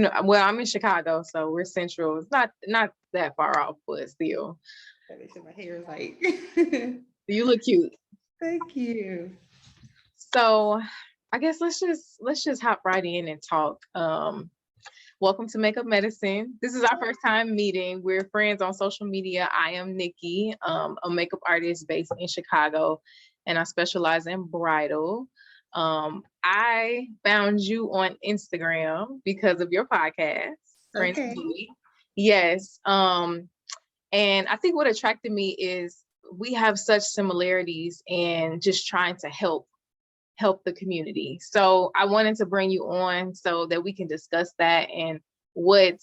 No, well, I'm in Chicago, so we're central. It's not that far off, but still. My hair is like. You look cute. Thank you. So I guess let's just hop right in and talk. Welcome to Makeup Medicine. This is our first time meeting. We're friends on social media. I am Nicki, a makeup artist based in Chicago, and I specialize in bridal. I found you on Instagram because of your podcast, Friends Okay. Beauty. Yes. And I think what attracted me is we have such similarities in just trying to help the community. So I wanted to bring you on so that we can discuss that and what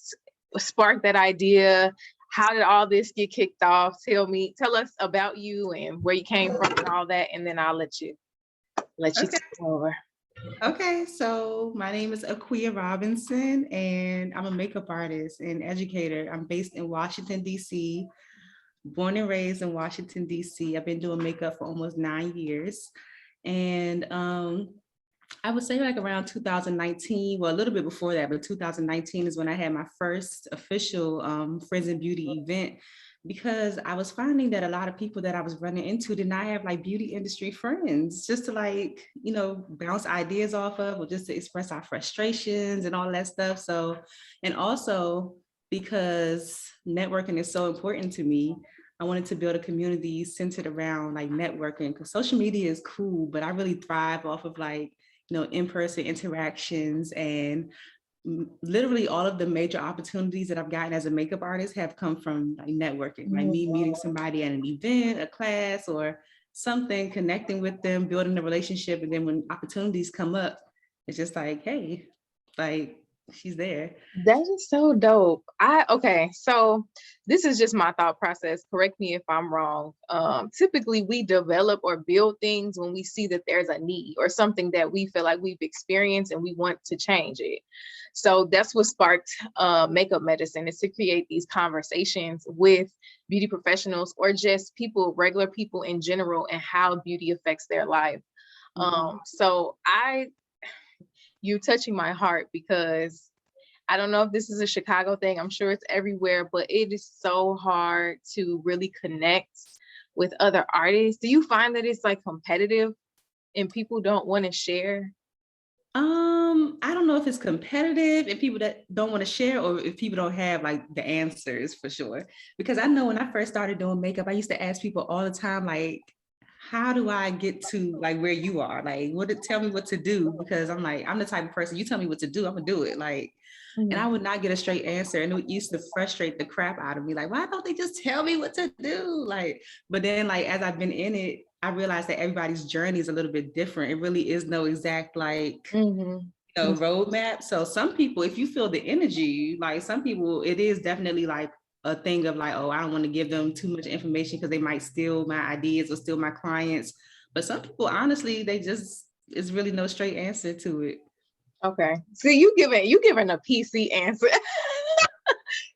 sparked that idea. How did all this get kicked off? Tell us about you and where you came from and all that, and then I'll let you Okay. take over. Okay. So my name is Akua Robinson, and I'm a makeup artist and educator. I'm based in Washington, D.C., born and raised in Washington, D.C. I've been doing makeup for almost 9 years. And I would say like around 2019, well, a little bit before that, but 2019 is when I had my first official Friends in Beauty event, because I was finding that a lot of people that I was running into did not have like beauty industry friends just to like, bounce ideas off of, or just to express our frustrations and all that stuff. So, and also because networking is so important to me, I wanted to build a community centered around like networking, because social media is cool, but I really thrive off of like, in-person interactions. And literally all of the major opportunities that I've gotten as a makeup artist have come from like networking, like me meeting somebody at an event, a class, or something, connecting with them, building a relationship. And then when opportunities come up, it's just like, hey, like she's there. That is so dope. Okay, so this is just my thought process. Correct me if I'm wrong. Typically we develop or build things when we see that there's a need or something that we feel like we've experienced and we want to change it. So that's what sparked makeup medicine, is to create these conversations with beauty professionals or just people, regular people in general, and how beauty affects their life. So you touching my heart, because I don't know if this is a Chicago thing. I'm sure it's everywhere, but it is so hard to really connect with other artists. Do you find that it's like competitive and people don't want to share? I don't know if it's competitive and people that don't want to share, or if people don't have like the answers for sure. Because I know when I first started doing makeup, I used to ask people all the time, like, how do I get to like where you are? Like, tell me what to do? Because I'm like, I'm the type of person, you tell me what to do, I'm gonna do it. Like, and I would not get a straight answer. And it used to frustrate the crap out of me. Like, why don't they just tell me what to do? Like, but then like, as I've been in it, I realized that everybody's journey is a little bit different. It really is no exact like, roadmap. So some people, if you feel the energy, like some people, it is definitely like a thing of like, oh, I don't want to give them too much information because they might steal my ideas or steal my clients. But some people, honestly, they just, it's really no straight answer to it. Okay. See, you giving a PC answer.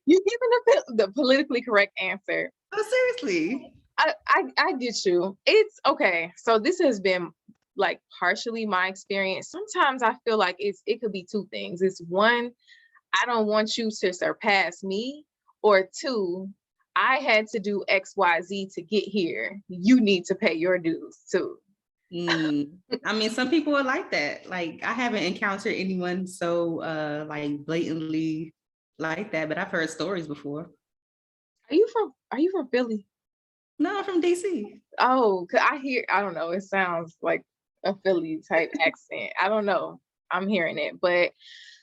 You giving the politically correct answer. Oh, seriously. I get you. It's okay. So this has been like partially my experience. Sometimes I feel like it could be two things. It's one, I don't want you to surpass me, or two, I had to do XYZ to get here. You need to pay your dues too. I mean, some people are like that. Like, I haven't encountered anyone so like blatantly like that, but I've heard stories before. Are you from Philly? No, I'm from DC. Oh, I don't know, it sounds like a Philly type accent. I don't know. I'm hearing it. But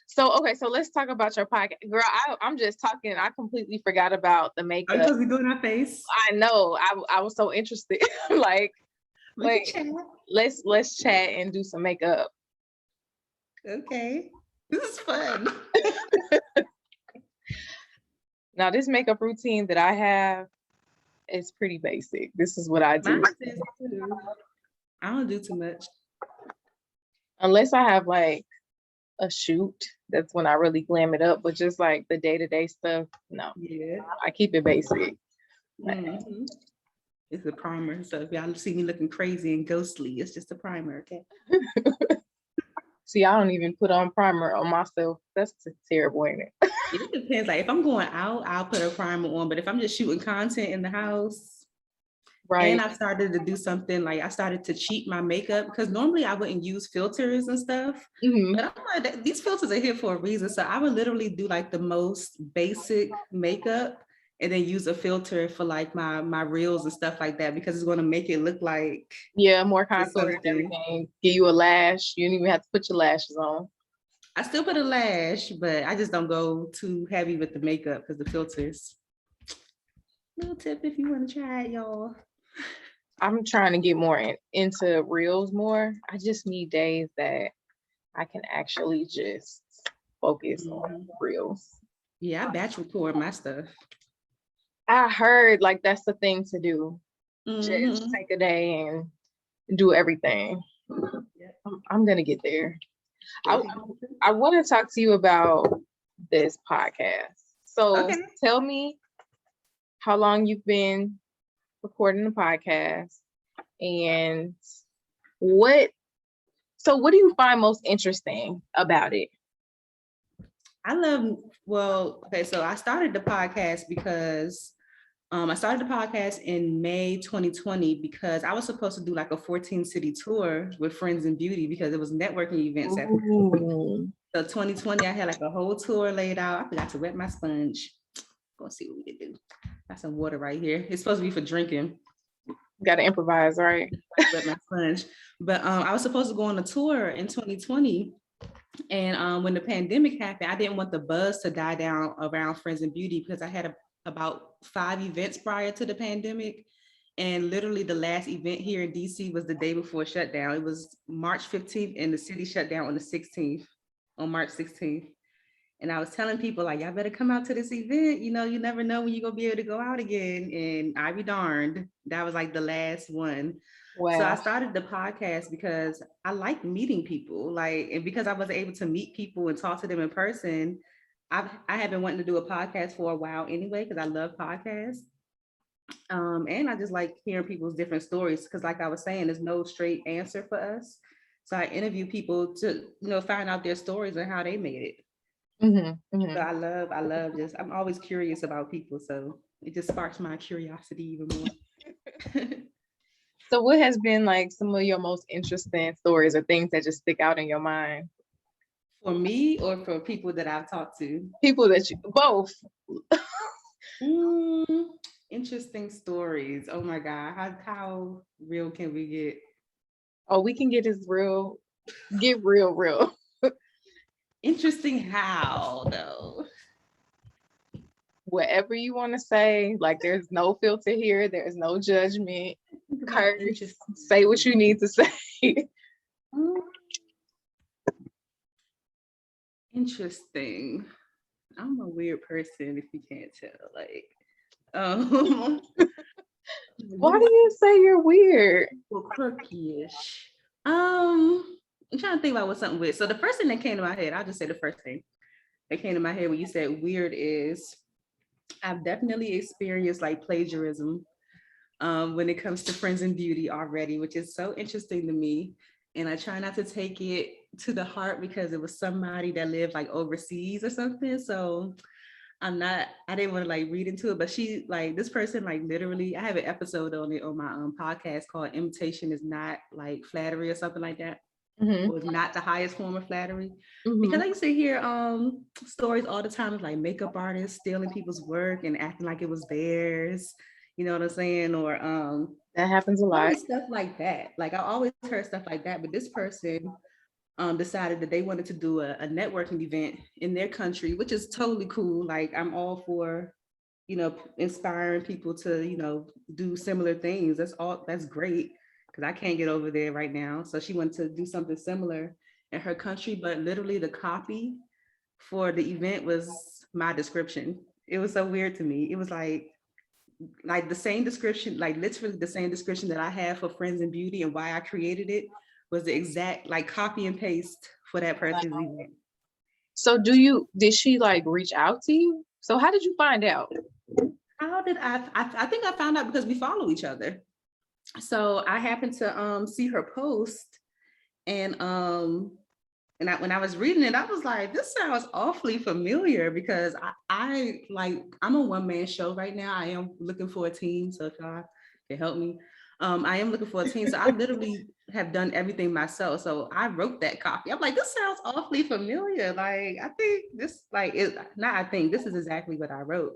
so okay, so let's talk about your podcast. Girl, I'm just talking. I completely forgot about the Are you makeup. supposed to be doing our face? I know. I was so interested. Like, We can wait, chat. let's chat and do some makeup. Okay. This is fun. Now, this makeup routine that I have is pretty basic. This is what I do. Mine is too. I don't do too much. Unless I have like a shoot, that's when I really glam it up. But just like the day-to-day stuff, no. Yeah. I keep it basic. Mm-hmm. It's a primer. So if y'all see me looking crazy and ghostly, it's just a primer. Okay. See, I don't even put on primer on myself. That's terrible, ain't it? It depends. Like if I'm going out, I'll put a primer on. But if I'm just shooting content in the house, Right. and I started to do something like I started to cheat my makeup because normally I wouldn't use filters and stuff. Mm-hmm. But I'm like, these filters are here for a reason. So I would literally do like the most basic makeup and then use a filter for like my reels and stuff like that because it's going to make it look like Yeah, more it's contour and something. everything. Give you a lash. You don't even have to put your lashes on. I still put a lash, but I just don't go too heavy with the makeup because the filters. Little tip if you want to try it, y'all. I'm trying to get more into reels more. I just need days that I can actually just focus on Mhm. reels. Yeah, I batch record my stuff. I heard like that's the thing to do. Just Mhm. take a day and do everything. Yep. I'm gonna get there. I If you want to. I want to talk to you about this podcast. So Okay. tell me how long you've been recording the podcast and what what do you find most interesting about it? I love, well, okay, so I started the podcast because I started the podcast in May 2020 because I was supposed to do like a 14 city tour with Friends in Beauty because it was networking events at first. Ooh, So 2020, I had like a whole tour laid out. I forgot to wet my sponge. Go see what we can do. Got some water right here. It's supposed to be for drinking. gotta improvise, right? Wet my sponge. But I was supposed to go on a tour in 2020. And when the pandemic happened, I didn't want the buzz to die down around Friends and Beauty because I had about 5 events prior to the pandemic. And literally the last event here in DC was the day before shutdown. It was March 15th and the city shut down on the 16th, on March 16th. And I was telling people like, y'all better come out to this event. You know, you never know when you're gonna be able to go out again. And I be darned, that was like the last one. So I Wow. started the podcast because I like meeting people, like, and because I was able to meet people and talk to them in person. I have been wanting to do a podcast for a while anyway because I love podcasts. And I just like hearing people's different stories because, like I was saying, there's no straight answer for us. So I interview people to, find out their stories and how they made it. So Hmm. I love just, I'm always curious about people. So it just sparks my curiosity even more. So what has been like some of your most interesting stories or things that just stick out in your mind? For me or for people that I've talked to? People that you both. Mm, interesting stories. Oh my God. How real can we get? Oh, we can get real. Interesting how though? Whatever you want to say. Like there's no filter here. There's no judgment. Think about Curse. interesting. Say what you need to say. Mm, interesting. I'm a weird person if you can't tell. Like, um, Why do you say you're weird? quirky-ish. I'm trying to think about what something weird. So the first thing that came to my head, I'll just say the first thing that came to my head when you said weird is I've definitely experienced like plagiarism when it comes to Friends in Beauty already, which is so interesting to me. And I try not to take it to the heart because it was somebody that lived like overseas or something. So I didn't want to like read into it, but she like this person like literally, I have an episode on it on my podcast called Imitation is Not like Flattery or something like that. Hmm. Or not the highest form of flattery. Because Hmm. I used to hear stories all the time of like makeup artists stealing people's work and acting like it was theirs. You know what I'm saying? Or That happens a lot. always stuff like that. Like I always heard stuff like that. But this person decided that they wanted to do a networking event in their country, which is totally cool. Like I'm all for, inspiring people to, do similar things. That's great because I can't get over there right now. So she wanted to do something similar in her country, but literally the copy for the event was my description. It was so weird to me. It was like the same description, like literally the same description that I have for Friends in Beauty and why I created it was the exact like copy and paste for that person's event. So did she like reach out to you? So how did you find out? How did I think I found out because we follow each other. So I happened to see her post and And when I was reading it, I was like, this sounds awfully familiar because I like, I'm a one-man show right now. I am looking for a team. So if y'all can help me, I am looking for a team. So I literally have done everything myself. So I wrote that copy. I'm like, this sounds awfully familiar. Like, I think this, like, not I think, this is exactly what I wrote.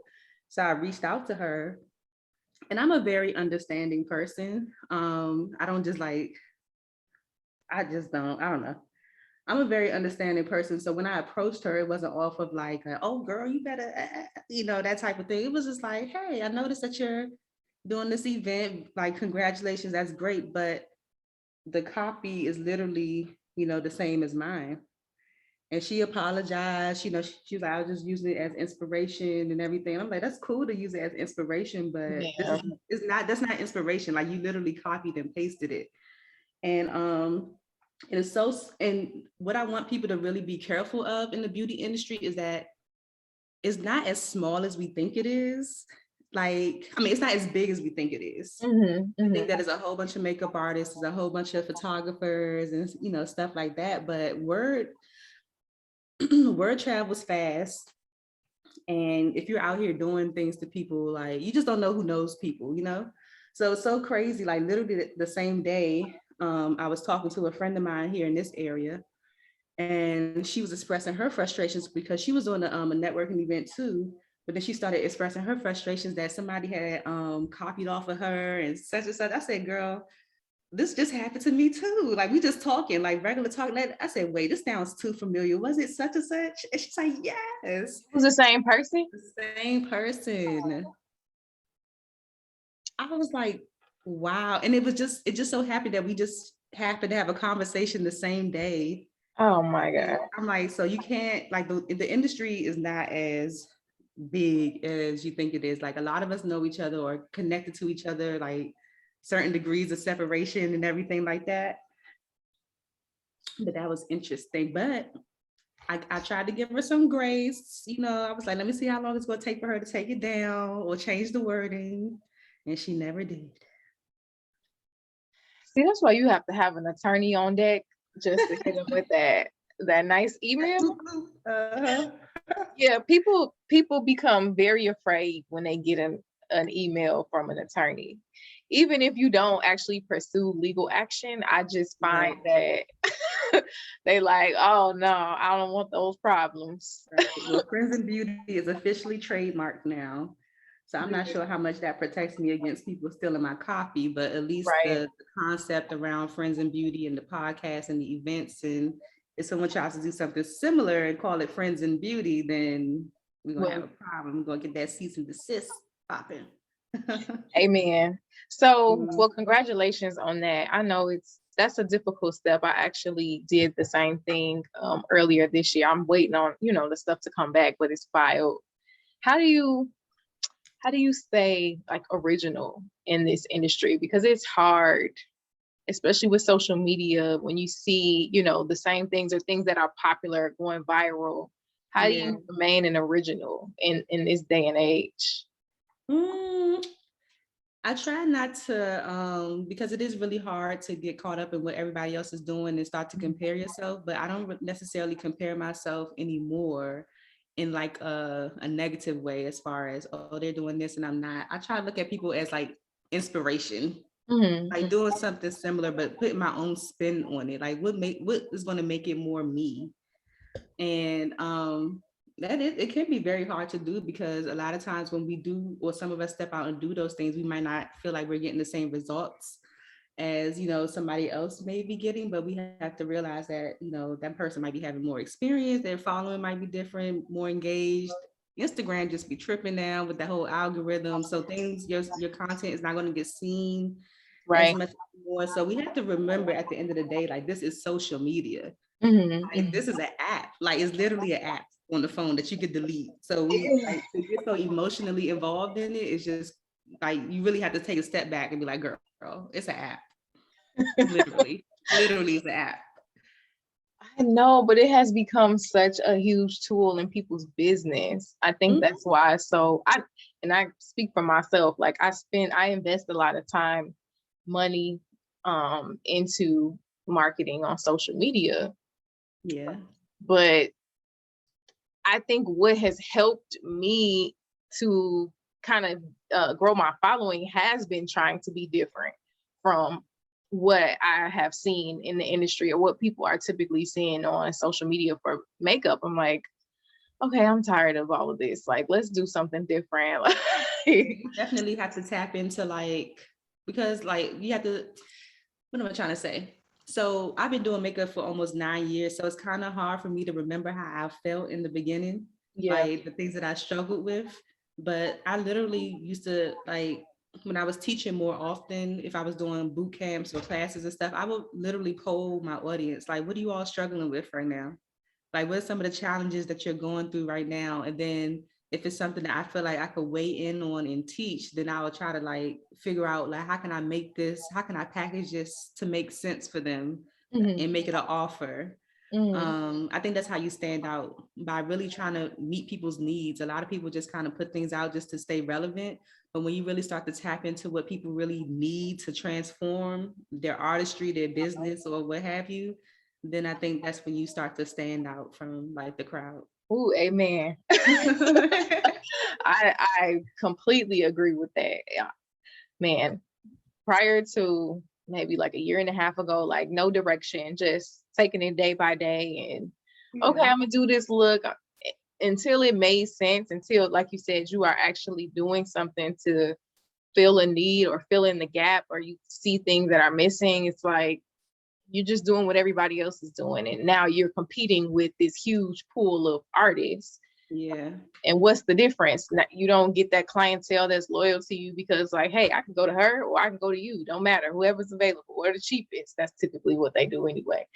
So I reached out to her, and I'm a very understanding person. I don't just like, I just don't, I don't know. I'm a very understanding person. So when I approached her, it wasn't off of like, oh girl, you better, you know, that type of thing. It was just like, hey, I noticed that you're doing this event. Like, congratulations, that's great. But the copy is literally, you know, the same as mine. And she apologized, you know, she was like, I was just using it as inspiration and everything. I'm like, that's cool to use it as inspiration, but Yeah. that's not inspiration. Like, you literally copied and pasted it. And it's so, and what I want people to really be careful of in the beauty industry is that it's not as small as we think it is. Like, I mean, it's not as big as we think it is. I think that there's a whole bunch of makeup artists, there's a whole bunch of photographers and, you know, stuff like that. But word travels fast. And if you're out here doing things to people, like, you just don't know who knows people, you know? So it's so crazy. Like, literally the same day, I was talking to a friend of mine here in this area, and she was expressing her frustrations because she was doing a networking event too. But then she started expressing her frustrations that somebody had copied off of her and such and such. I said, girl, this just happened to me too. Like, we just talking, like regular talking. I said, wait, this sounds too familiar. Was it such and such? And she's like, yes. It was the same person? The same person. I was like, wow. And it just so happened that we just happened to have a conversation the same day. Oh my And God. I'm like, so you can't, like, the industry is not as big as you think it is. Like, a lot of us know each other or connected to each other, like certain degrees of separation and everything like that. But that was interesting. But I tried to give her some grace. You know, I was like, let me see how long it's going to take for her to take it down or change the wording. And she never did. See, that's why you have to have an attorney on deck just to hit them with that nice email. Uh-huh. Yeah, people become very afraid when they get an email from an attorney. Even if you don't actually pursue legal action, I just find that they like, oh no, I don't want those problems. Right. Well, Friends and Beauty is officially trademarked now. So I'm not sure how much that protects me against people stealing my copy, but at least Right. the concept around Friends and Beauty and the podcast and the events, and if someone tries to do something similar and call it Friends and Beauty, then we're gonna have Well, a problem. We're gonna get that cease and desist popping. amen. So, Mhm. well, congratulations on that. I know that's a difficult step. I actually did the same thing earlier this year. I'm waiting on, the stuff to come back, but it's filed. How do you stay like original in this industry? Because it's hard, especially with social media, when you see, the same things or things that are popular going viral. How do Yeah. you remain an original in this day and age? Mm, I try not to, because it is really hard to get caught up in what everybody else is doing and start to compare yourself. But I don't necessarily compare myself anymore in like a negative way, as far as, oh, they're doing this and I'm not. I try to look at people as like inspiration, like Mm-hmm. doing something similar, but putting my own spin on it. Like, what is going to make it more me? And it can be very hard to do, because a lot of times when we do, or some of us step out and do those things, we might not feel like we're getting the same results as, somebody else may be getting. But we have to realize that, that person might be having more experience, their following might be different, more engaged. Instagram just be tripping now with the whole algorithm, so things, your content is not going to get seen as Right. much more. So we have to remember, at the end of the day, like, this is social media. Like, Mm-hmm. this is an app. Like, it's literally an app on the phone that you could delete. So we, Yeah. like, to get so emotionally involved in it, it's just like, you really have to take a step back and be like, girl, it's an app. Literally, literally, it's an app. I know, but it has become such a huge tool in people's business. I think Mhm. that's why. So I speak for myself. Like I invest a lot of time, money, into marketing on social media. Yeah. But I think what has helped me to kind of grow my following has been trying to be different from what I have seen in the industry or what people are typically seeing on social media for makeup. I'm like, okay, I'm tired of all of this. Like, let's do something different. You definitely have to tap into like, because like you have to, what am I trying to say? So I've been doing makeup for almost 9 years. So it's kind of hard for me to remember how I felt in the beginning, Yeah. like the things that I struggled with. But I literally used to like, when I was teaching more often, if I was doing boot camps or classes and stuff, I would literally poll my audience, like, what are you all struggling with right now? Like, what are some of the challenges that you're going through right now? And then if it's something that I feel like I could weigh in on and teach, then I will try to like figure out like, how can I make this, how can I package this to make sense for them Mhm. and make it an offer? Mhm. I think that's how you stand out, by really trying to meet people's needs. A lot of people just kind of put things out just to stay relevant. But when you really start to tap into what people really need to transform their artistry, their business, or what have you, then I think that's when you start to stand out from like the crowd. Ooh, amen. I completely agree with that. Yeah, man, prior to maybe like a year and a half ago, like no direction, just taking it day by day and okay, Yeah. I'm gonna do this look until it made sense, until like you said, you are actually doing something to fill a need or fill in the gap, or you see things that are missing. It's like you're just doing what everybody else is doing. And now you're competing with this huge pool of artists. Yeah. And what's the difference? You don't get that clientele that's loyal to you because, like, hey, I can go to her or I can go to you. Don't matter, whoever's available or the cheapest. That's typically what they do anyway.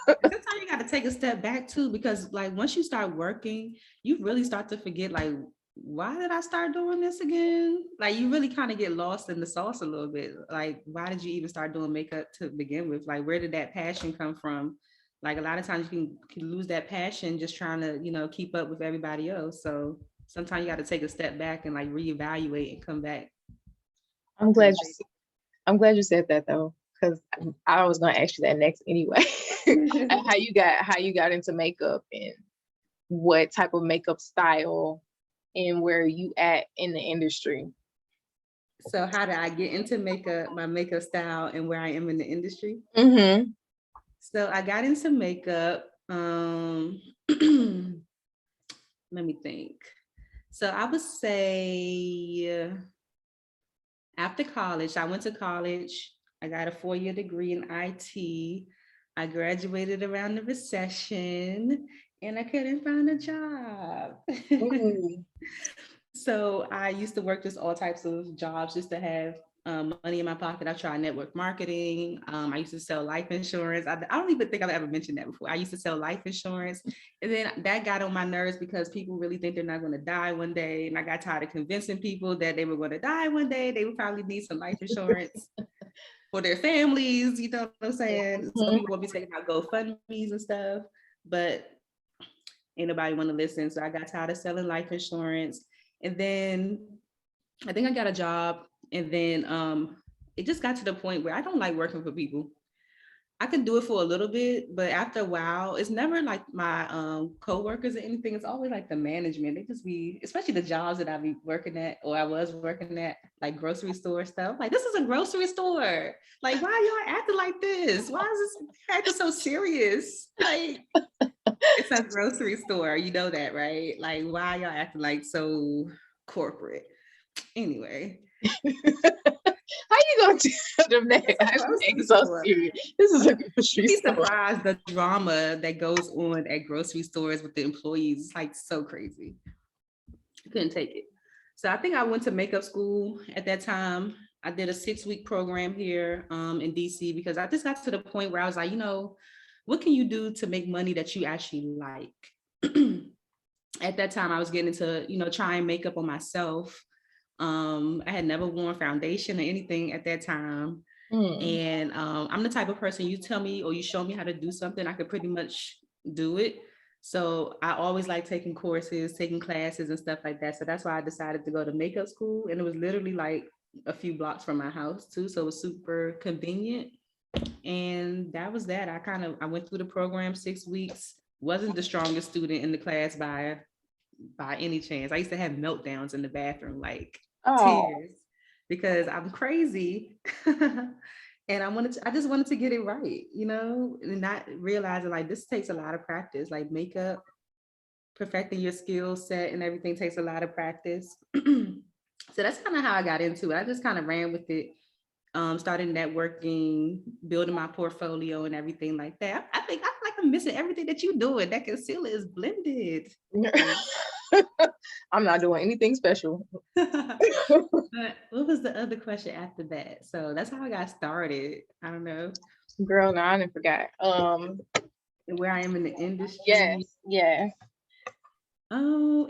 Sometimes you got to take a step back too, because like once you start working, you really start to forget like, why did I start doing this again? Like you really kind of get lost in the sauce a little bit. Like, why did you even start doing makeup to begin with? Like, where did that passion come from? Like a lot of times you can lose that passion just trying to, keep up with everybody else. So sometimes you got to take a step back and like reevaluate and come back I'm to glad the you I'm glad you said that though, because I was gonna ask you that next anyway. table. How you got into makeup and what type of makeup style and where you at in the industry. So how did I get into makeup, my makeup style, and where I am in the industry? Mm-hmm. So I got into makeup. Let me think. So I would say after college, I went to college. I got a 4-year degree in IT. I graduated around the recession and I couldn't find a job. Ooh. So I used to work just all types of jobs just to have money in my pocket. I tried network marketing. I used to sell life insurance. I don't even think I've ever mentioned that before. I used to sell life insurance. And then that got on my nerves because people really think they're not going to die one day. And I got tired of convincing people that they were going to die one day. They would probably need some life insurance for their families. You know what I'm saying? So Mhm. people will be taking out GoFundMe's and stuff. But ain't nobody want to listen. So I got tired of selling life insurance. And then I think I got a job. And then it just got to the point where I don't like working for people. I can do it for a little bit, but after a while, it's never like my coworkers or anything. It's always like the management. They just be, especially the jobs that I be working at or I was working at, like grocery store stuff. Like, this is a grocery store. Like, why y'all acting like this? Why is this acting so serious? Like, it's a grocery store. You know that, right? Like, why y'all acting like so corporate? Anyway, How you gonna tell them that? it's a I'm being grocery so store. serious. This is a grocery Be store. surprised the drama that goes on at grocery stores with the employees. It's like so crazy. I couldn't take it. So I think I went to makeup school at that time. I did a 6-week program here in DC because I just got to the point where I was like, what can you do to make money that you actually like? At that time, I was getting into, trying makeup on myself. I had never worn foundation or anything at that time. Mm. And I'm the type of person, you tell me or you show me how to do something, I could pretty much do it. So I always like taking courses, taking classes and stuff like that. So that's why I decided to go to makeup school. And it was literally like a few blocks from my house too. So it was super convenient. And that was that. I went through the program 6 weeks, wasn't the strongest student in the class by any chance. I used to have meltdowns in the bathroom, like Oh, tears, because I'm crazy. And I just wanted to get it right, and not realizing like this takes a lot of practice, like makeup, perfecting your skill set and everything takes a lot of practice. So that's kind of how I got into it. I just kind of ran with it, started networking, building my portfolio and everything like that. I feel like I'm missing everything that you're doing. That concealer is blended. I'm not doing anything special. But what was the other question after that? So that's how I got started. I don't know Girl, no, I didn't forget. where I am in the industry. Yes, yes.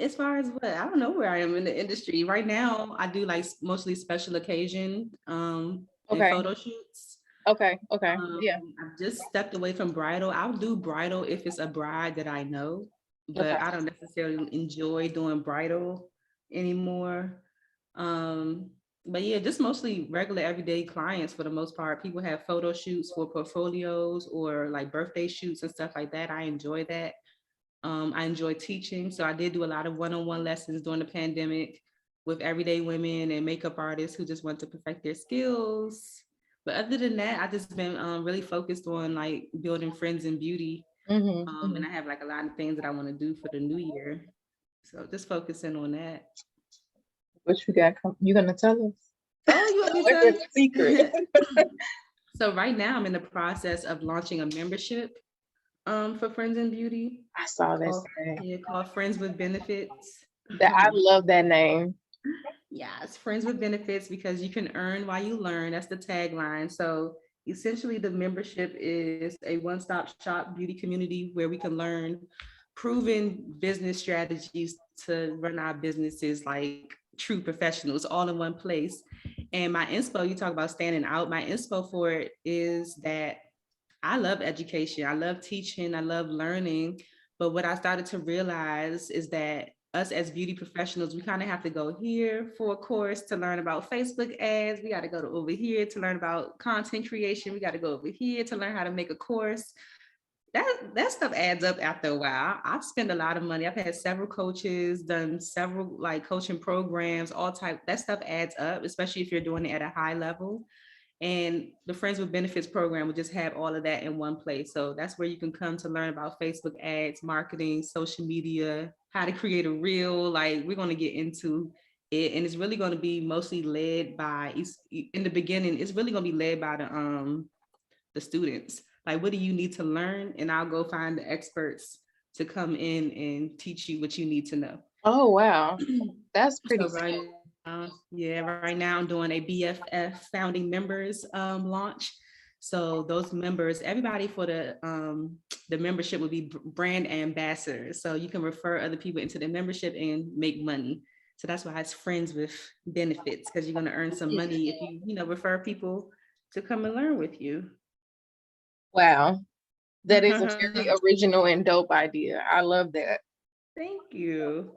As far as what, I don't know where I am in the industry right now. I do like mostly special occasion and Okay, photo shoots. okay. Yeah. I've just stepped away from bridal. I'll do bridal if it's a bride that I know, Okay. but I don't necessarily enjoy doing bridal anymore. Um, but yeah, just mostly regular everyday clients for the most part. People have photo shoots for portfolios or like birthday shoots and stuff like that. I enjoy that. I enjoy teaching. So I did do a lot of one-on-one lessons during the pandemic with everyday women and makeup artists who just want to perfect their skills. But other than that, I just been really focused on like building friends in beauty. And I have like a lot of things that I want to do for the new year. So just focusing on that. What you got? You gonna tell us? Oh, you want me to What's tell the secret? you? So right now I'm in the process of launching a membership for Friends in Beauty. I saw that Called, saying. yeah, called Friends with Benefits. That I love that name. Yeah, it's friends with benefits because you can earn while you learn. That's the tagline. So essentially, the membership is a one-stop shop beauty community where we can learn proven business strategies to run our businesses like true professionals all in one place. And my inspo, you talk about standing out. My inspo for it is that I love education. I love teaching. I love learning. But what I started to realize is that us as beauty professionals, we kind of have to go here for a course to learn about Facebook ads. We got to go to over here to learn about content creation. We got to go over here to learn how to make a course. That stuff adds up after a while. I've spent a lot of money. I've had several coaches, done several like coaching programs, all type. That stuff adds up, especially if you're doing it at a high level. And the Friends with Benefits program will just have all of that in one place. So that's where you can come to learn about Facebook ads, marketing, social media, how to create a reel. Like we're going to get into it. And it's really going to be mostly led by, in the beginning, it's really going to be led by the students. Like, what do you need to learn? And I'll go find the experts to come in and teach you what you need to know. Oh wow, that's pretty So right right now I'm doing a BFF founding members launch. So those members, everybody for the membership will be brand ambassadors. So you can refer other people into the membership and make money. So that's why it's friends with benefits, because you're going to earn some money if you refer people to come and learn with you. wow. That is a very original and dope idea. I love that. Thank you.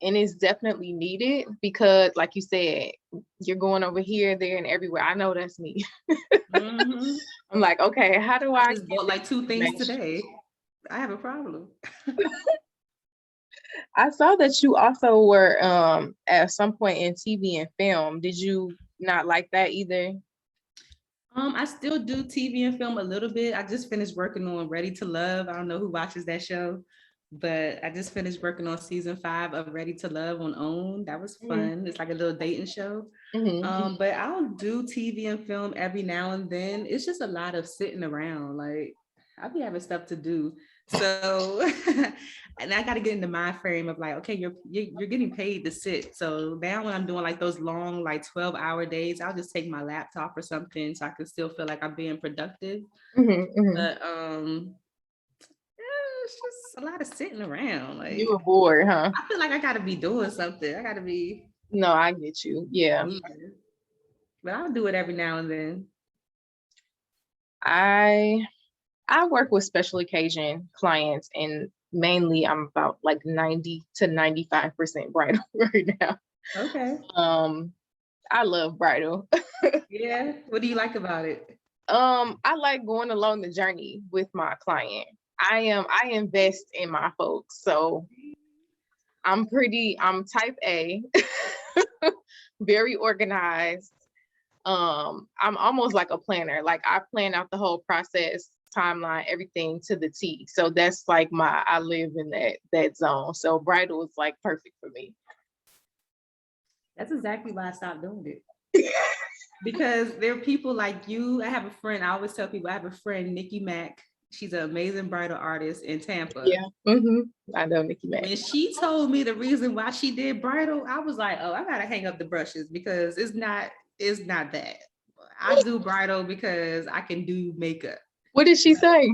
And it's definitely needed because, like you said, you're going over here, there, and everywhere. I know that's me. Mm-hmm. I'm like, okay, how do I I just bought like 2 things today. I have a problem. I saw that you also were at some point in TV and film. Did you not like that either? I still do TV and film a little bit. I just finished working on Ready to Love. I don't know who watches that show, but I just finished working on season 5 of Ready to Love on OWN. That was fun. It's like a little dating show. But I'll do TV and film every now and then. It's just a lot of sitting around. Like I'll be having stuff to do. So and I got to get in the mind frame of like, okay, you're getting paid to sit. So now when I'm doing like those long, like 12-hour days, I'll just take my laptop or something so I can still feel like I'm being productive. But it's just a lot of sitting around. Like You were bored, huh? I feel like I gotta be doing something. I gotta be No, I get you. Yeah. moving. But I'll do it every now and then. I work with special occasion clients, and mainly I'm about like 90 to 95% bridal right now. Okay. I love bridal. Yeah. What do you like about it? I like going along the journey with my client. I invest in my folks. So I'm type A, very organized. I'm almost like a planner. Like I plan out the whole process, timeline, everything to the T. So that's like I live in that zone. So bridal is like perfect for me. That's exactly why I stopped doing it. Because there are people like you. I have a friend. I always tell people I have a friend, Nicki Mack. She's an amazing bridal artist in Tampa. Yeah. I know Nicki Mack. When she told me the reason why she did bridal, I was like, oh, I gotta hang up the brushes because it's not that. I do bridal because I can do makeup. What did she say?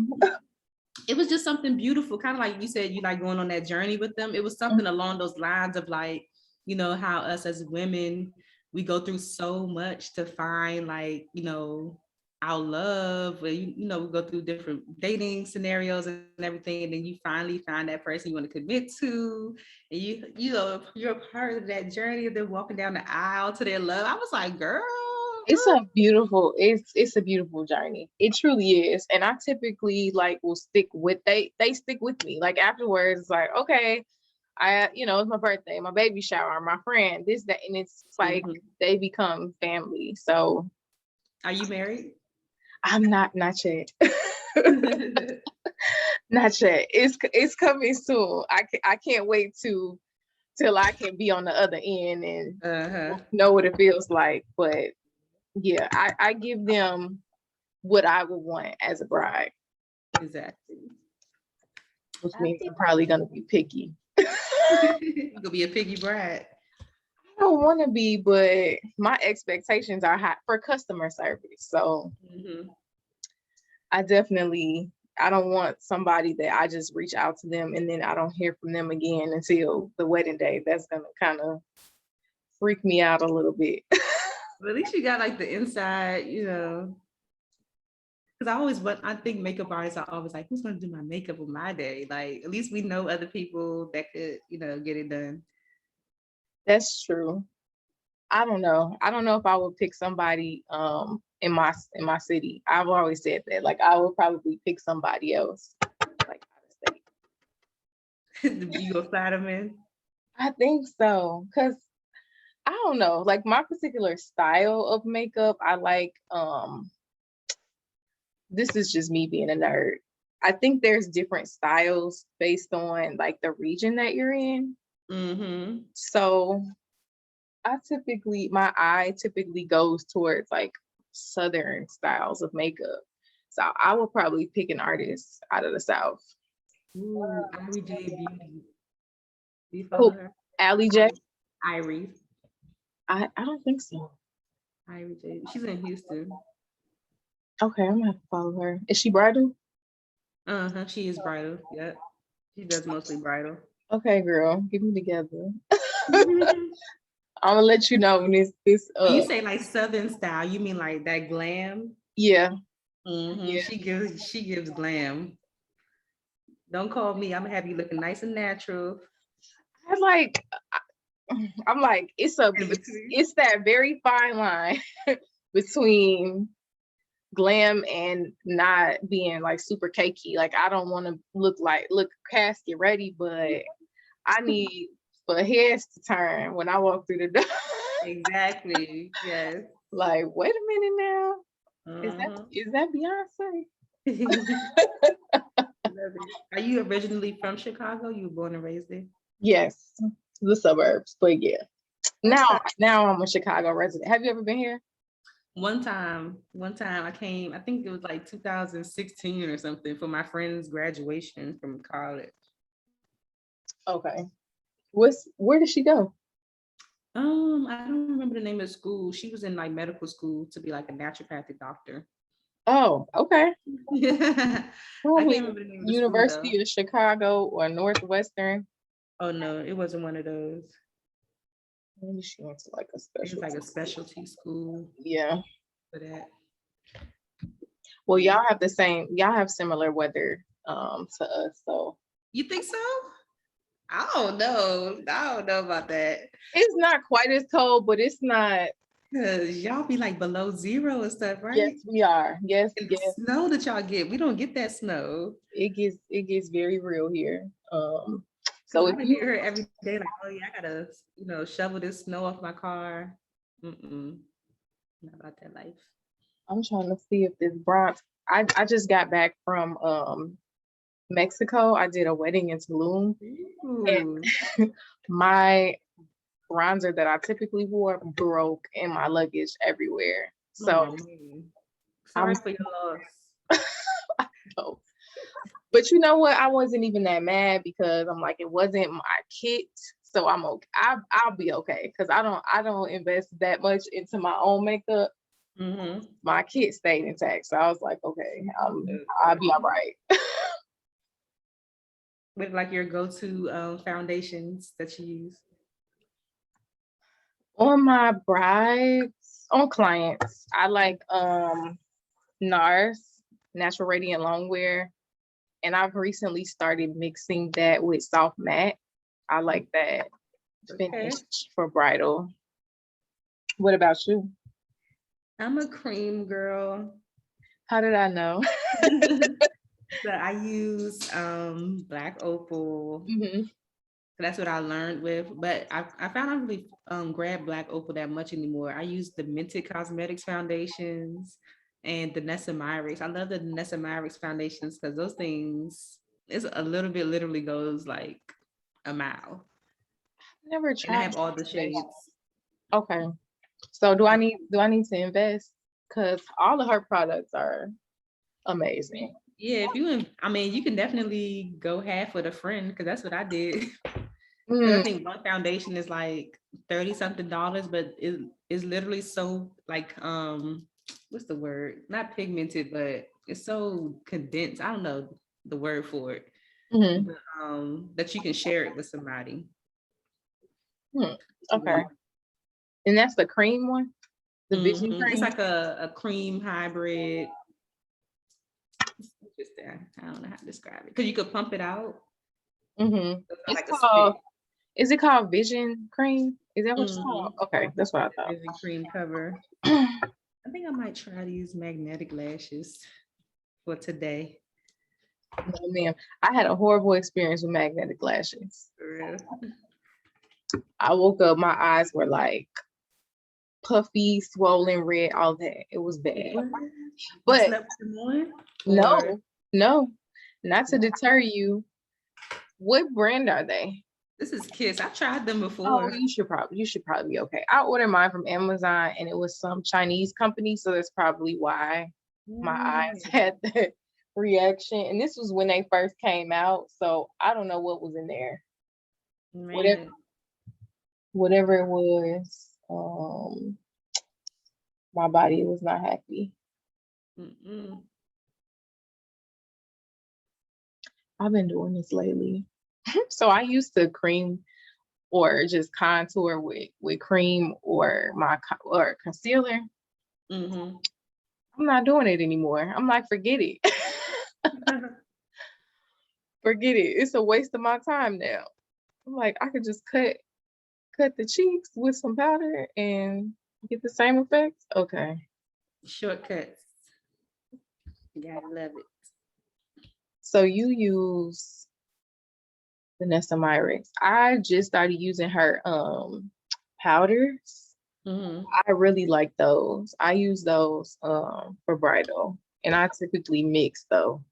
It was just something beautiful, kind of like you said, you like going on that journey with them. It was something along those lines of like, you know, how us as women, we go through so much to find like, you know, our love, you know, we go through different dating scenarios and everything, and then you finally find that person you want to commit to, and you know, you're a part of that journey of them walking down the aisle to their love. I was like, girl, it's a beautiful journey. It truly is. And I typically like will stick with they stick with me. Like afterwards, it's like, okay, it's my birthday, my baby shower, my friend, this, that, and it's like they become family. So are you married? I'm not yet. Not yet. It's coming soon. I can't wait till I can be on the other end and know what it feels like. But yeah, I give them what I would want as a bride. Exactly. Which means I'm probably gonna be picky. You're gonna be a piggy bride. I don't want to be, but my expectations are high for customer service. So I don't want somebody that I just reach out to them and then I don't hear from them again until the wedding day. That's gonna kind of freak me out a little bit. But at least you got like the inside, you know. Because I think makeup artists are always like, who's gonna do my makeup on my day? Like, at least we know other people that could, you know, get it done. That's true. I don't know. I don't know if I would pick somebody in my city. I've always said that. Like I would probably pick somebody else, like out of state. You go fly them in? I think so. Cause I don't know, like my particular style of makeup, I like this is just me being a nerd. I think there's different styles based on like the region that you're in. So my eye typically goes towards like Southern styles of makeup. So I would probably pick an artist out of the South. Ooh, Irie J Beauty. Do you follow her? Allie J? Irie. I don't think so. Irie J. She's in Houston. Okay, I'm gonna have to follow her. Is she bridal? She is bridal. Yep. She does mostly bridal. Okay, girl, get me together. I'm gonna let you know when this. When you say like Southern style, you mean like that glam? Yeah. Yeah. She gives glam. Don't call me. I'm gonna have you looking nice and natural. I'm like, it's that very fine line between glam and not being like super cakey. Like I don't want to look casket ready, but I need for heads to turn when I walk through the door. Exactly. Yes. Like, wait a minute now. Is that Beyonce? Are you originally from Chicago? You were born and raised there? Yes, the suburbs, but yeah. Now I'm a Chicago resident. Have you ever been here? One time I came, I think it was like 2016 or something, for my friend's graduation from college. Okay. Where did she go? I don't remember the name of the school. She was in like medical school to be like a naturopathic doctor. Oh, okay. Yeah. I can't remember the name of the University school, of Chicago or Northwestern. Oh no, it wasn't one of those. Maybe she went to like a specialty. It was like a specialty school. Yeah. For that. Well, y'all have similar weather to us, so. You think so? I don't know about that. It's not quite as cold, but it's not Cause y'all be like below zero and stuff, Yes, right? we are. Yes, And the yes. snow that y'all get, we don't get that snow. It gets very real here. Cause So I if would you, hear her every day, like, oh yeah, I gotta, shovel this snow off my car. Mm-mm, not about that life. I'm trying to see if this bronze. I just got back from Mexico. I did a wedding in Tulum, Ooh, and my bronzer that I typically wore broke in my luggage everywhere. So oh man. I'm Sorry for your loss. so, but you know what? I wasn't even that mad because I'm like, it wasn't my kit, so I'm okay. I'll be okay because I don't invest that much into my own makeup. Mm-hmm. My kit stayed intact, so I was like, okay, I'll be all right. With like your go-to foundations that you use. On my brides, on clients, I like NARS, Natural Radiant Longwear, and I've recently started mixing that with soft matte. I like that Okay. finish for bridal. What about you? I'm a cream girl. How did I know? So I use black opal. Hmm. That's what I learned with, but I found I don't really grab black opal that much anymore. I use the Minted Cosmetics foundations and the Nessa Myrics. I love the Nessa Myrics foundations because those things is a little bit literally goes like a mile, Never and I tried. have all the shades. Okay. So do I need to invest? Because all of her products are amazing. Yeah, if you, I mean, you can definitely go half with a friend because that's what I did. Because I Mm, think one foundation is like 30 something dollars, but it is literally so like what's the word? Not pigmented, but it's so condensed. I don't know the word for it. mhm, But, that you can share it with somebody. okay. And that's the cream one? The vision It's cream? like a cream hybrid. Just I don't know how to describe it because you could pump it out. Mm-hmm. So it's not It's like a called, stick. is it called Vision Cream? Is that what it's Mm-hmm. called? Okay, that's what I The thought. vision cream cover. I think I might try to use magnetic lashes for today. No, ma'am. I had a horrible experience with magnetic lashes. For real. I woke up, my eyes were like puffy, swollen, red, all that. It was bad. What? You But slept with them on? Or no, no, not to deter you. What brand are they? this is Kiss. I tried them Oh, before. you should probably be okay. I ordered mine from Amazon and it was some Chinese company, so that's probably why my eyes Mm, had that reaction. And this was when they first came out, so I don't know what was in there. Whatever man. whatever it was, my body was not happy. Mm-mm. I've been doing this lately. So I used to cream or just contour with cream or or concealer. Mm-hmm. I'm not doing it anymore. I'm like, forget it. Forget it. It's a waste of my time now. I'm like, I could just cut the cheeks with some powder and get the same effect. Okay. Shortcuts. You gotta love it. So you use Vanessa Myrick. I just started using her powders. Mm-hmm. I really like those. I use those for bridal. And I typically mix though.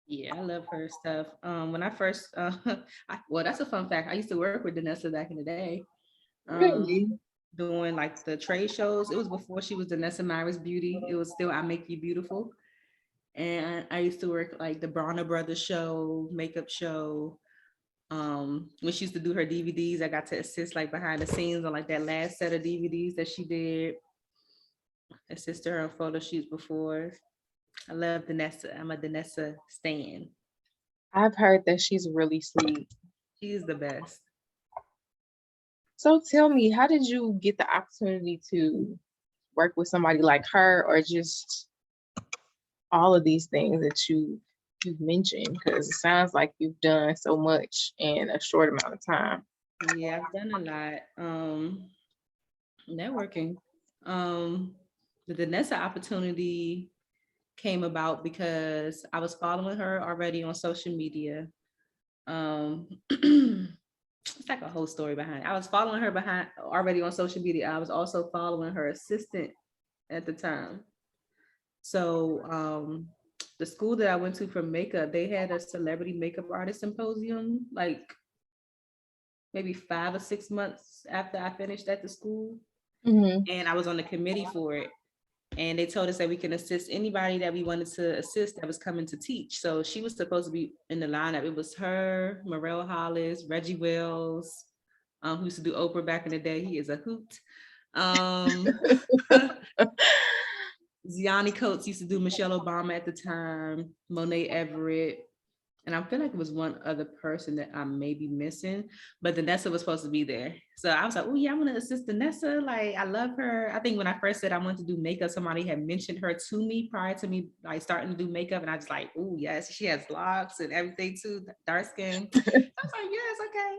Yeah, I love her stuff. When I first, well, that's a fun fact. I used to work with Danessa back in the day, um, Really? doing like the trade shows. It was before she was Danessa Myris Beauty. It was still I Make You Beautiful. And I used to work like the Bronner Brothers show, makeup show. When she used to do her DVDs, I got to assist like behind the scenes on like that last set of DVDs that she did. Assist her on photo shoots before. I love Danessa. I'm a Danessa stan. I've heard that she's really sweet. She's the best. So tell me, how did you get the opportunity to work with somebody like her or just all of these things that you've mentioned? Because it sounds like you've done so much in a short amount of time. Yeah, I've done a lot. Networking. The Danessa opportunity came about because I was following her already on social media. It's like a whole story behind it. I was following her behind already on social media. I was also following her assistant at the time. So the school that I went to for makeup, they had a celebrity makeup artist symposium like maybe 5 or 6 months after I finished at the school. Mm-hmm. And I was on the committee for it. And they told us that we can assist anybody that we wanted to assist that was coming to teach. So she was supposed to be in the lineup. It was her, Morel Hollis, Reggie Wells, who used to do Oprah back in the day. He is a hoot. Um, Ziani Coates used to do Michelle Obama at the time, Monet Everett. And I feel like it was one other person that I may be missing, but Danessa was supposed to be there. So I was like, oh yeah, I want to assist Danessa. Like, I love her. I think when I first said I wanted to do makeup, somebody had mentioned her to me prior to me like starting to do makeup. And I was like, oh yes, she has locks and everything too, dark skin. So I was like, yes, okay.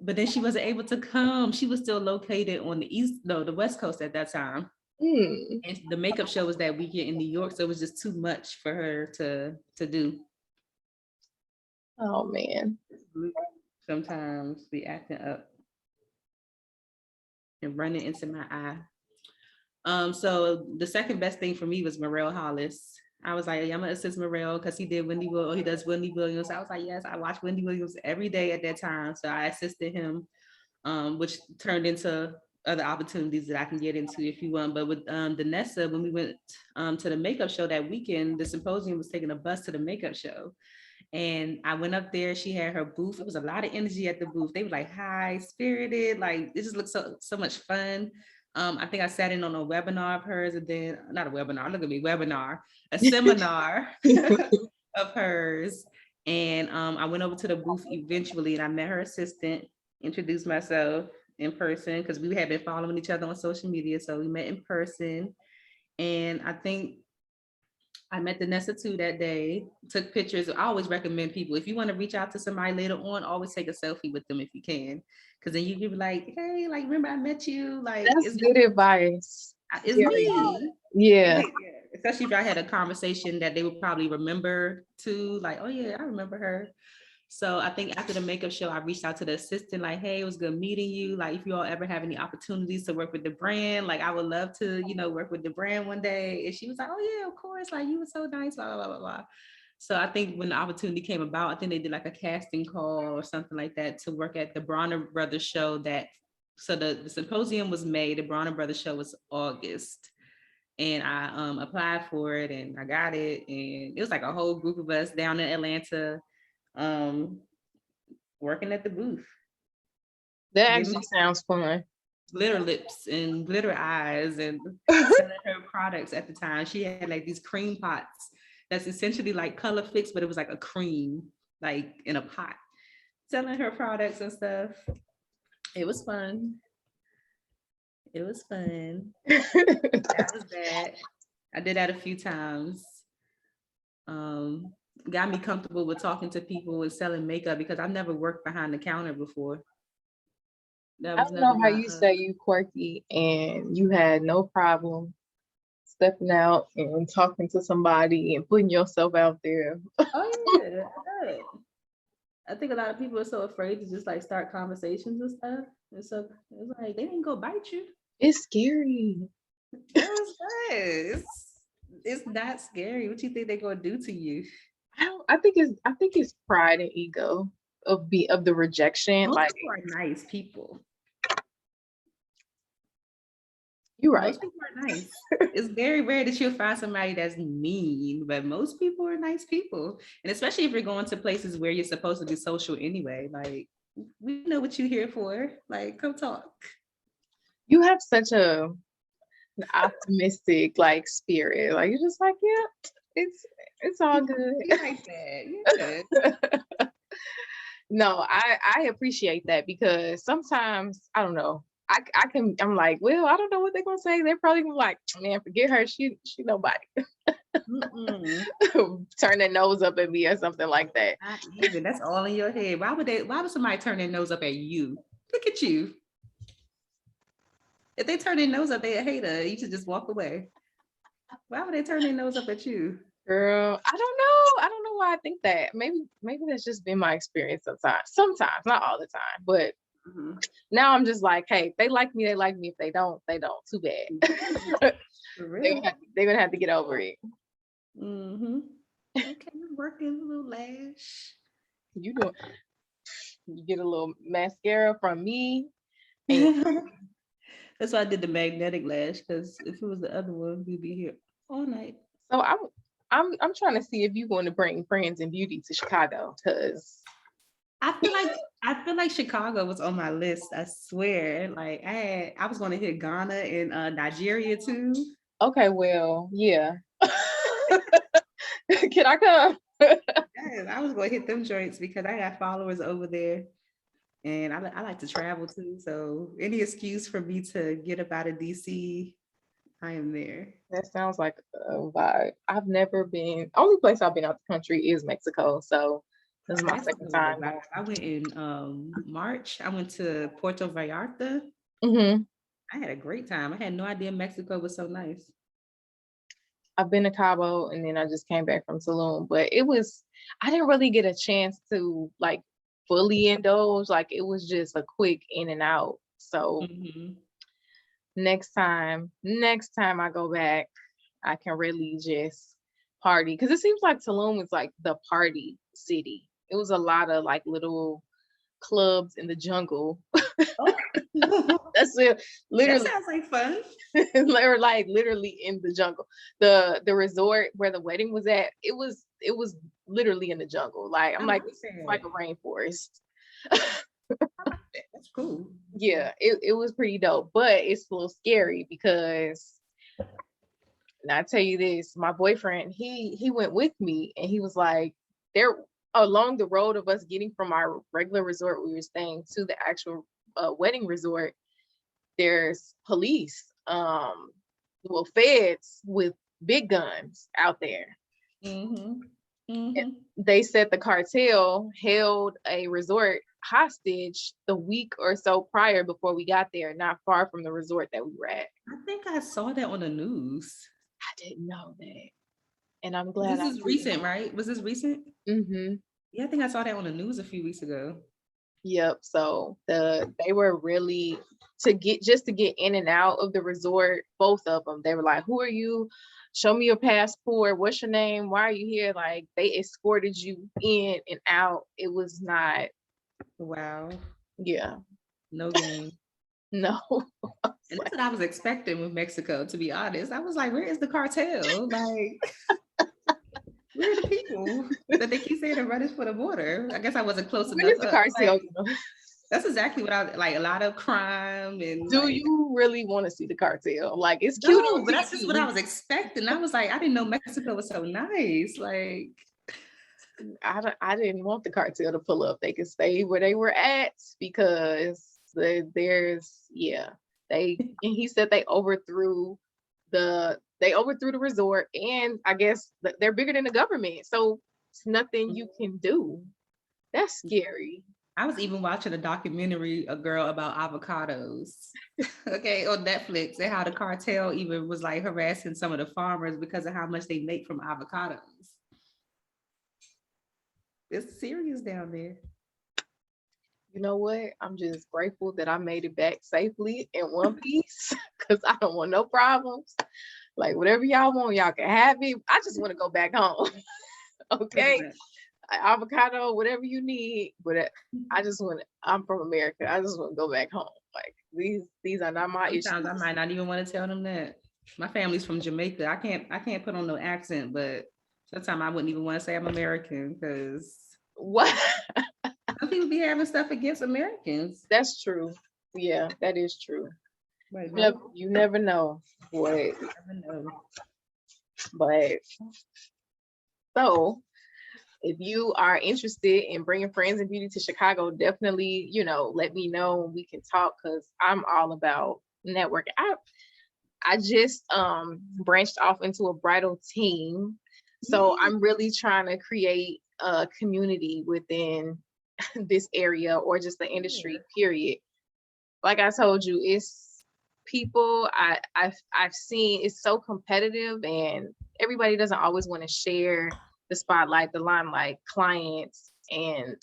But then she wasn't able to come. She was still located on the West Coast at that time. Mm. And the makeup show was that weekend in New York. So it was just too much for her to do. Oh man. Sometimes be acting up and running into my eye. So the second best thing for me was Morel Hollis. I was like, yeah, I'm gonna assist Morel because he did Wendy Williams. He does Wendy Williams. I was like, yes, I watched Wendy Williams every day at that time. So I assisted him, which turned into other opportunities that I can get into if you want. But with Danessa, when we went to the makeup show that weekend, the symposium was taking a bus to the makeup show. And I went up there. She had her booth. It was a lot of energy at the booth. They were like high spirited. Like it just looked so much fun. I think I sat in on a webinar of hers, and then not a webinar. Look at me, webinar, a seminar of hers. And I went over to the booth eventually, and I met her assistant. Introduced myself in person because we had been following each other on social media. So we met in person, and I think I met Danessa too that day, took pictures. I always recommend people, if you want to reach out to somebody later on, always take a selfie with them if you can. Because then you can be like, hey, like, remember I met you? Like, That's good advice. it's Very good. me. Yeah. Like, yeah. Especially if I had a conversation that they would probably remember too. Like, oh yeah, I remember her. So I think after the makeup show, I reached out to the assistant, like, hey, it was good meeting you. Like, if you all ever have any opportunities to work with the brand, like, I would love to, work with the brand one day. And she was like, oh yeah, of course. Like, you were so nice, blah, blah, blah, blah. So I think when the opportunity came about, I think they did like a casting call or something like that to work at the Bronner Brothers show so the symposium was May, the Bronner Brothers show was August. And I applied for it and I got it. And it was like a whole group of us down in Atlanta working at the booth. That actually sounds fun. Glitter lips and glitter eyes and selling her products at the time. She had like these cream pots that's essentially like color fixed, but it was like a cream, like in a pot, selling her products and stuff. It was fun. It was fun. That was bad. I did that a few times. Got me comfortable with talking to people and selling makeup because I've never worked behind the counter before. I don't know how you say you quirky and you had no problem stepping out and talking to somebody and putting yourself out there. Oh yeah, I think a lot of people are so afraid to just like start conversations and stuff. And so it's like they didn't go bite you. It's scary. That was good. It's not scary. What you think they're gonna do to you? I think it's pride and ego of the rejection. Most like people are nice people. You're right. Most people are nice. It's very rare that you'll find somebody that's mean, but most people are nice people. And especially if you're going to places where you're supposed to be social anyway, like we know what you're here for. Like, come talk. You have such an optimistic like spirit. Like you're just like, yeah, it's all good. Like that. Yeah. No, I appreciate that because sometimes I don't know. I'm like, well, I don't know what they're gonna say. They're probably gonna be like, man, forget her. She nobody. Turn their nose up at me or something like that. Not even. That's all in your head. Why would somebody turn their nose up at you? Look at you. If they turn their nose up, they a hater. You should just walk away. Why would they turn their nose up at you? Girl, I don't know. I don't know why I think that. Maybe that's just been my experience sometimes. Sometimes, not all the time. But now I'm just like, hey, if they like me, they like me. If they don't, they don't. Too bad. For real? They're gonna have to get over it. Mm-hmm. Okay, working a little lash. You get a little mascara from me. And That's why I did the magnetic lash, because if it was the other one, we'd be here all night. so I'm trying to see if you want to bring friends and beauty to Chicago, because I feel like Chicago was on my list. I swear. Like I was going to hit Ghana and Nigeria too. okay, well, yeah. Can I come? Yes, I was going to hit them joints because I got followers over there, and I like to travel too. So any excuse for me to get up out of DC, I am there. That sounds like a vibe. I've never been. Only place I've been out the country is Mexico. So this is my Mexico second was a time. vibe. I went in March. I went to Puerto Vallarta. Mm-hmm. I had a great time. I had no idea Mexico was so nice. I've been to Cabo and then I just came back from Tulum, but I didn't really get a chance to like fully indulge. Like it was just a quick in and out. So next time I go back, I can really just party. Cause it seems like Tulum is like the party city. It was a lot of like little clubs in the jungle. Oh. That's it. Literally. That sounds like fun. They're like literally in the jungle. The resort where the wedding was at, it was literally in the jungle. Like I'm like, it's like a rainforest. That's cool. Yeah, it was pretty dope, but it's a little scary because, and I tell you this, my boyfriend, he went with me and he was like, there along the road of us getting from our regular resort we were staying to the actual wedding resort, there's police, feds with big guns out there. They said the cartel held a resort hostage the week or so prior before we got there, not far from the resort that we were at. I think I saw that on the news. I didn't know that. And I'm glad. This is recent, right? Was this recent? Mm-hmm. Yeah, I think I saw that on the news a few weeks ago. Yep. So they were really to get in and out of the resort. Both of them, they were like, "Who are you? Show me your passport. What's your name? Why are you here?" Like they escorted you in and out. It was not. Wow. Yeah. No game. No. And that's what I was expecting with Mexico, to be honest. I was like, where is the cartel? Like, where are the people that they keep saying they're running for the border? I guess I wasn't close enough. The cartel? Like, that's exactly what I like. A lot of crime and. Do like, you really want to see the cartel? Like it's cute. No, but that's just what I was expecting. I was like, I didn't know Mexico was so nice. Like, I didn't want the cartel to pull up. They could stay where they were at because he said they overthrew the resort, and I guess they're bigger than the government, so it's nothing you can do. That's scary. I was even watching a documentary, a girl about avocados, okay, on Netflix, and how the cartel even was like harassing some of the farmers because of how much they make from avocados. It's serious down there. You know what? I'm just grateful that I made it back safely in one piece because I don't want no problems. Like whatever y'all want, y'all can have it. I just want to go back home. Okay. Avocado, whatever you need, but I'm from America. I just want to go back home. Like these are not my Sometimes issues. I might not even want to tell them that. My family's from Jamaica. I can't put on no accent, but sometimes I wouldn't even want to say I'm American because what? Some people be having stuff against Americans. That's true. Yeah, that is true. Right, you never know. Boy. You never know. But so if you are interested in bringing friends and beauty to Chicago, definitely, let me know and we can talk because I'm all about networking. I just branched off into a bridal team. So I'm really trying to create a community within this area or just the industry, period. Like I told you, people. I've seen it's so competitive, and everybody doesn't always want to share the spotlight, the limelight, clients, and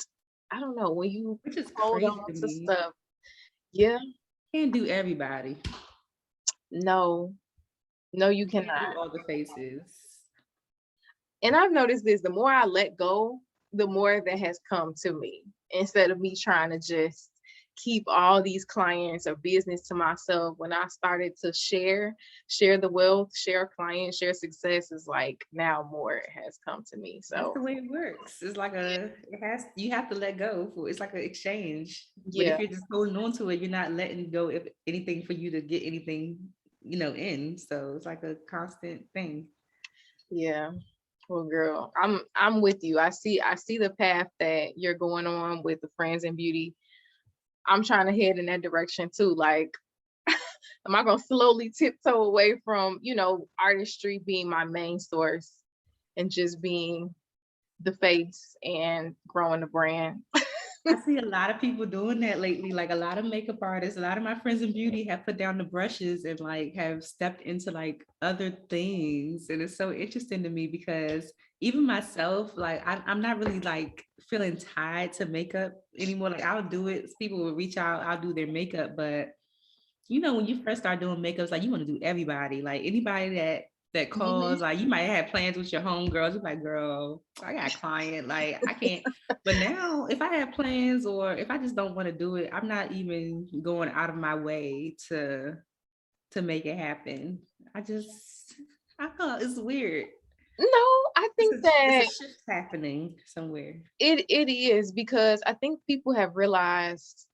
I don't know, when you Which is hold crazy on to to me. stuff. Yeah, Can't do everybody. no, no, you You can't cannot. do all the faces. And I've noticed this, the more I let go, the more that has come to me, instead of me trying to just keep all these clients or business to myself. When I started to share the wealth, share clients, share success, is like now more has come to me. That's So the way it works. It's like you have to let go. It's like an exchange. But yeah, if you're just holding on to it, you're not letting go of anything for you to get anything, in. So it's like a constant thing. yeah. Well, girl, I'm with you. I see the path that you're going on with the friends and beauty. I'm trying to head in that direction too. Like, am I gonna slowly tiptoe away from, artistry being my main source and just being the face and growing the brand? I see a lot of people doing that lately. Like a lot of makeup artists, a lot of my friends in beauty have put down the brushes and like have stepped into like other things. And it's so interesting to me because even myself, like I'm not really like feeling tied to makeup anymore. Like I'll do it. People will reach out, I'll do their makeup. But when you first start doing makeup, it's like you want to do everybody. Like anybody that Mhm. calls, like you might have plans with your homegirls. You're like, girl, I got a client. Like I can't. But now, if I have plans or if I just don't want to do it, I'm not even going out of my way to make it happen. I just, I thought it's weird. No, I think It's a that shift happening somewhere. it is, because I think people have realized,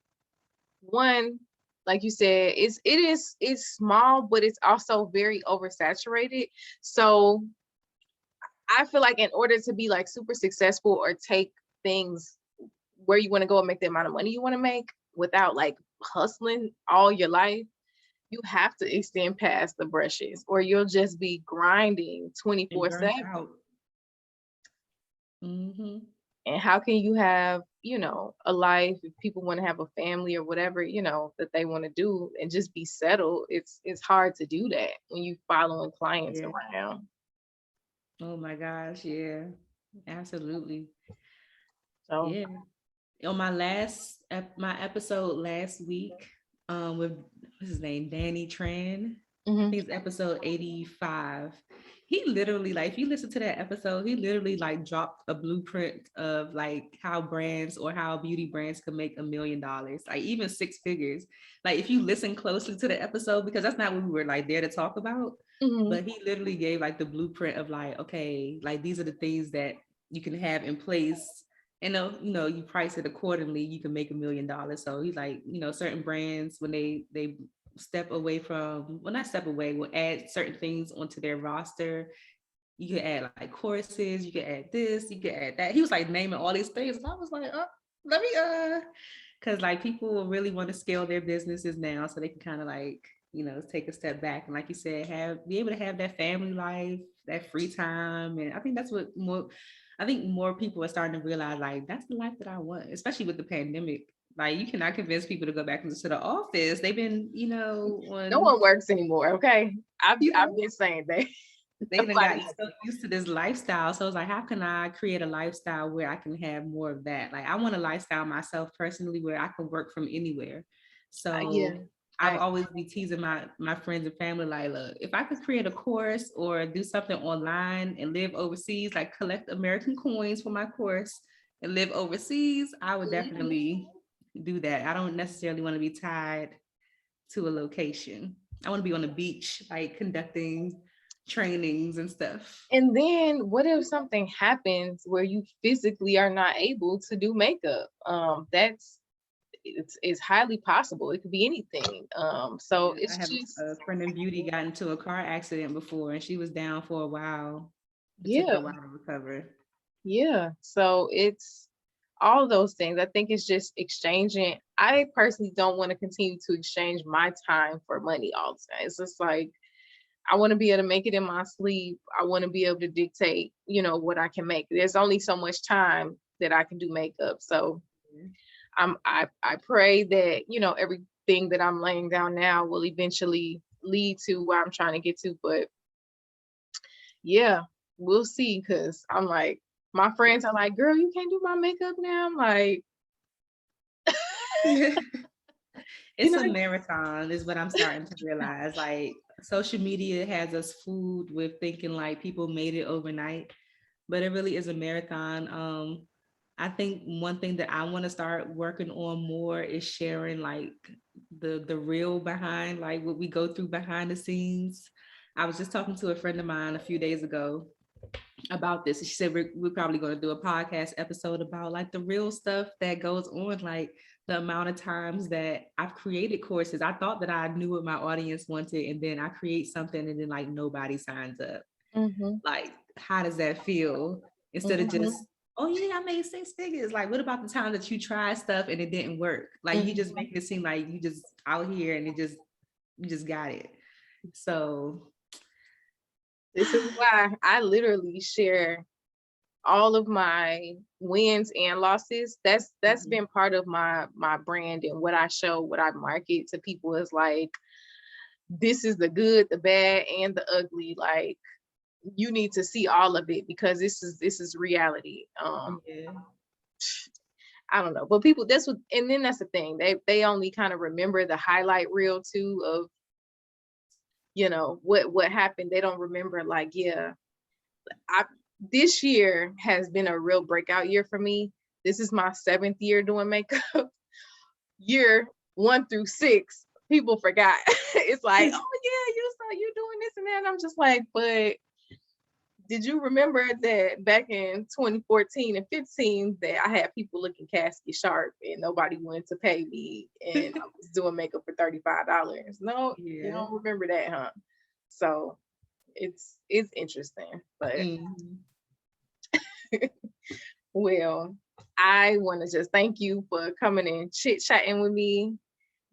one, like you said, it's small, but it's also very oversaturated. So I feel like in order to be like super successful or take things where you want to go and make the amount of money you want to make without like hustling all your life, you have to extend past the brushes, or you'll just be grinding And burnt 24/7. out. Hmm. And how can you have, a life, if people want to have a family or whatever, that they want to do, and just be settled? It's hard to do that when you following clients Yeah. around. Oh my gosh. Yeah. Absolutely. So Yeah. On my my episode last week, with what's his name, Danny Tran. I mhm. think it's episode 85. He literally, like, if you listen to that episode, he literally like dropped a blueprint of like how brands or how beauty brands could make $1 million, like even six figures. Like if you listen closely to the episode, because that's not what we were like there to talk about, Mhm. but he literally gave like the blueprint of like, okay, like these are the things that you can have in place, and you price it accordingly, you can make $1 million. So he's like, certain brands, when they step away from, well, not step away, will add certain things onto their roster. You can add like courses, you can add this, you can add that. He was like naming all these things, and I was like, oh, let me because like people really want to scale their businesses now, so they can kind of like, take a step back and, like you said, be able to have that family life, that free time. And I think that's what more people are starting to realize, like that's the life that I want, especially with the pandemic. Like you cannot convince people to go back into the office. They've been, No on, one works anymore. Okay, I've you I've know, been saying that. they done Nobody got so used to this lifestyle. So it's like, how can I create a lifestyle where I can have more of that? Like I want a lifestyle myself personally where I can work from anywhere. yeah, So I've I always be teasing my friends and family, like, look, if I could create a course or do something online and live overseas, like collect American coins for my course and live overseas, I would mhm. definitely do that. I don't necessarily want to be tied to a location. I want to be on the beach, like conducting trainings and stuff. And then what if something happens where you physically are not able to do makeup? That's it's highly possible. It could be anything. So Yeah, I it's have just, a friend in beauty got into a car accident before, and she was down for a while. It took her yeah, a while to recover. yeah. So it's all those things. I think it's just exchanging. I personally don't want to continue to exchange my time for money all the time. It's just like, I want to be able to make it in my sleep. I want to be able to dictate, what I can make. There's only so much time that I can do makeup. So I pray that, thing that I'm laying down now will eventually lead to where I'm trying to get to. But yeah, we'll see. Cause I'm like, my friends are like, girl, you can't do my makeup now. I'm like, you It's know, a marathon, is what I'm starting to realize. Like social media has us fooled with thinking like people made it overnight, but it really is a marathon. I think one thing that I want to start working on more is sharing like the real behind like what we go through behind the scenes. I was just talking to a friend of mine a few days ago about this. She said we're probably going to do a podcast episode about like the real stuff that goes on, like the amount of times that I've created courses. I thought that I knew what my audience wanted, and then I create something and then like nobody signs up. mm-hmm, Like, how does that feel? Instead of mm-hmm, just, oh yeah, I made 6 figures. Like, what about the time that you tried stuff and it didn't work? Like, you just mm-hmm. making it seem like you just out here and you just got it. So This is why I literally share all of my wins and losses. That's mhm. been part of my brand, and what I show, what I market to people is like, this is the good, the bad, and the ugly. Like, you need to see all of it because this is reality. Yeah. I don't know, but people, that's what, and then that's the thing, they only kind of remember the highlight reel too of, what happened. They don't remember, like, yeah, I this year has been a real breakout year for me. This is my 7th year doing makeup. Year 1 through 6, people forgot. It's like, oh yeah, you doing this and that. And I'm just like, but did you remember that back in 2014 and 15 that I had people looking casket sharp and nobody wanted to pay me and I was doing makeup for $35? No, you Yeah. don't remember that, huh? So it's interesting, but Mhm. well, I want to just thank you for coming and chit chatting with me,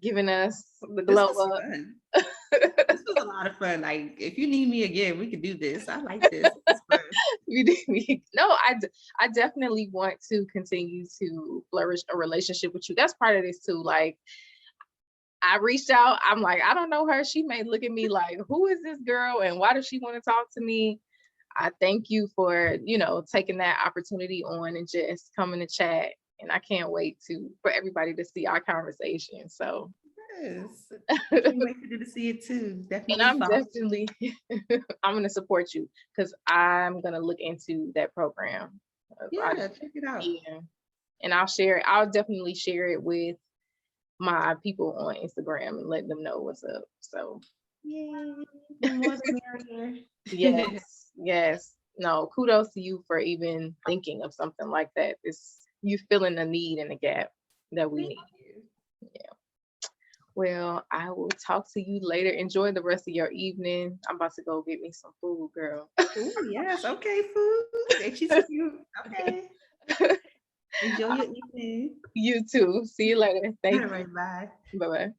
giving us the This glow was up. fun. This was a lot of fun. Like, if you need me again, we could do this. I like this. It's fun. No, I definitely want to continue to flourish a relationship with you. That's part of this too. Like, I reached out. I'm like, I don't know her. She may look at me like, who is this girl and why does she want to talk to me? I thank you for, taking that opportunity on and just coming to chat. And I can't wait for everybody to see our conversation. So, Yes. I and can't wait for you to see it too. Definitely I'm follow. definitely, I'm going to support you because I'm going to look into that program. Yeah, check it out. Yeah. And I'll definitely share it with my people on Instagram and let them know what's up. So, Yay. The more the merrier. yes, yes. No, kudos to you for even thinking of something like that. It's you filling the need and the gap that we Thank need. you. Yeah. Well, I will talk to you later. Enjoy the rest of your evening. I'm about to go get me some food, girl. Oh, yes. Okay, food. And she's cute. Okay. Enjoy your evening. You too. See you later. All Thank you. right, bye. Bye bye.